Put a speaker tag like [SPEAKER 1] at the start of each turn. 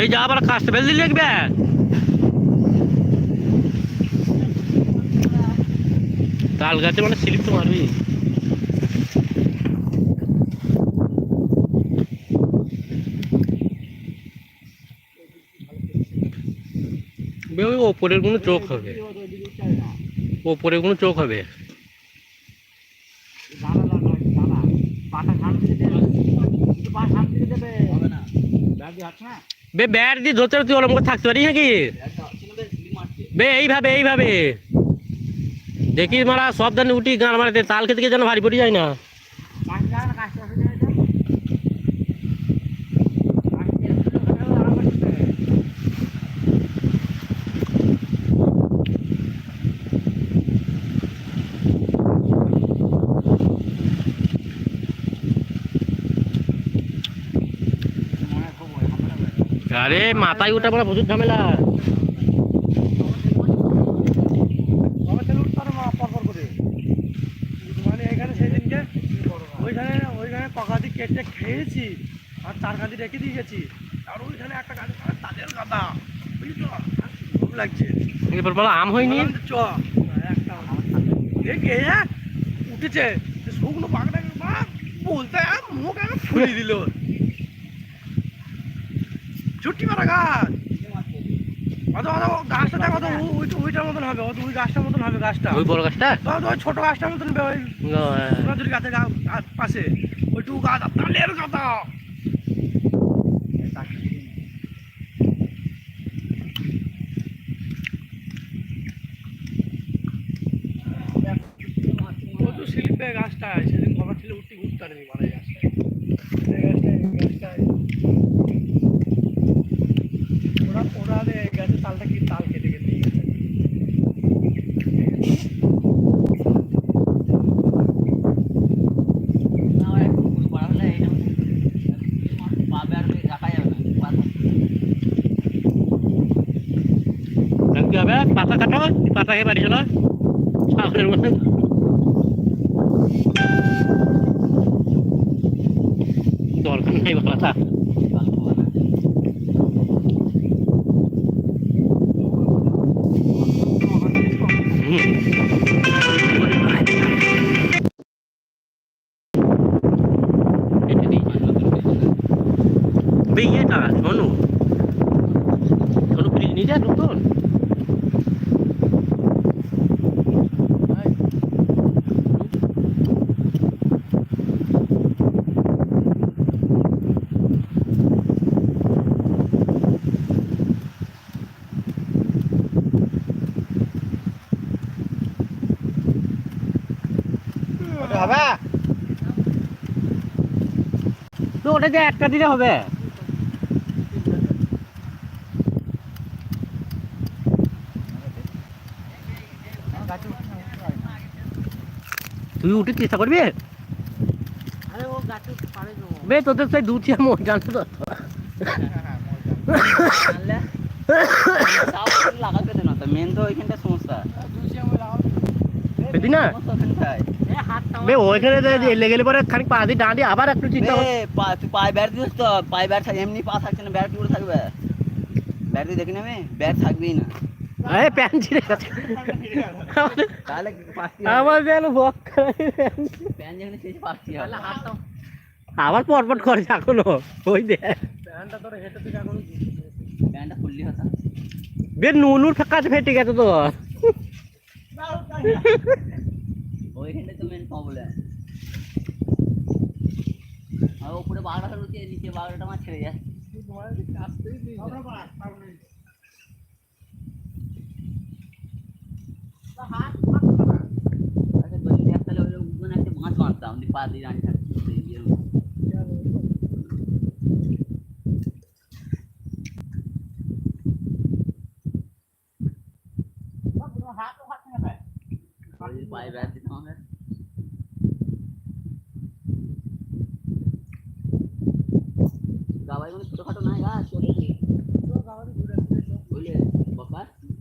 [SPEAKER 1] এই যা আবার কাস্তে ফেল দিলি লিখবে তাল গাছে মানে স্লিপ তো মারবি। ওই ওপরের কোনো চোখ হবে, ওপরের কোনো চোখ হবে। বে ব্যাট দিয়ে ধরতে তুই ওরকম করে থাকতে পারিস নাকি বে? এইভাবে এইভাবে দেখি মারা সব ধানে উঠি গান মারাতে তাল খেতে যেন ভারী পড়ে যায় না। আরে মাথায় ওটা মানে প্রচুর ঝামেলা।
[SPEAKER 2] ওইখানে ককাদি কেটে খেয়েছি আর 4 গাদি রেখে দিয়ে গেছি, আর ওইখানে একটা গাদি তাদের গাদা খুব লাগছে।
[SPEAKER 1] এবার বলো আম হয়নি
[SPEAKER 2] চ একটা দেখে উঠেছে শুকনো পাকটা বলতে মুখ ফুলে দিল। ছুটি মারা গাছ গাছটা দেখো তো ওইটার মতন হবে, ওই গাছটার মতন হবে গাছটা,
[SPEAKER 1] ওই বড় গাছটা
[SPEAKER 2] ওই ছোট গাছটার মতন নদীর গাছের পাশে ওইটুকু গাছ তালের গাদা। প্রচুর শিল্পে গাছটা সেদিন খবর ছিল উঠতে উঠতে পারেনি মারা গাছটা, ওরা এই গাছের তালটা কি তাল কেটে কেটে নিয়ে গেছে।
[SPEAKER 1] কি হবে পাতা কাটো, পাতা খেয়ে বাড়ি চলো ছাগলের মতন। দরকার নেই পাতা। ইয়েটা শোনো শোনো ফ্রিজ নিয়ে যা নতুন।
[SPEAKER 2] হবে
[SPEAKER 1] তো ওটা যে একটা দিলে হবে। তুই উঠে চেষ্টা করবি বে? তোদের সেই দুটি আমি জানতে তো
[SPEAKER 3] মেন তো ওইখানটা সমস্যা
[SPEAKER 1] না বে, ওইখানে লেগে গেলে পরে খানিক পা দিয়ে ডাঁড়ি আবার একটু চিন্তা
[SPEAKER 3] তুই পায়ে ব্যাট দিস তো, পায়ে ব্যাট এমনি পা থাকছে না, ব্যাট কি করে থাকবে? ব্যাট দিয়ে দেখি নেবে ব্যাট থাকবেই না।
[SPEAKER 1] প্যান্ট ছিঁড়ে গেছে
[SPEAKER 3] তাহলে
[SPEAKER 1] আমার যেন
[SPEAKER 3] প্যান যেখানে শেষে পাচ্ছি
[SPEAKER 1] আবার পটপট করে এখনো ওই দেখ
[SPEAKER 2] প্যান্টটা তোর হেঁটে থেকে এখন
[SPEAKER 3] প্যানটা খুললি হতো।
[SPEAKER 1] বে নুনুর কাছে ফেটে গেছে তো
[SPEAKER 3] ওইখানটা তো মেন প্রবলেম। আর উপরে বাগড়াটা লুকিয়ে নিচে বাগড়াটা আমার ছেড়ে যায়। আচ্ছা বললি তাহলে ওই উঠোনে একটা মাছ মারতাম পা দিয়ে দাঁড়িয়ে থাকতো পায়ে ব্যাট দিতাম আমরা।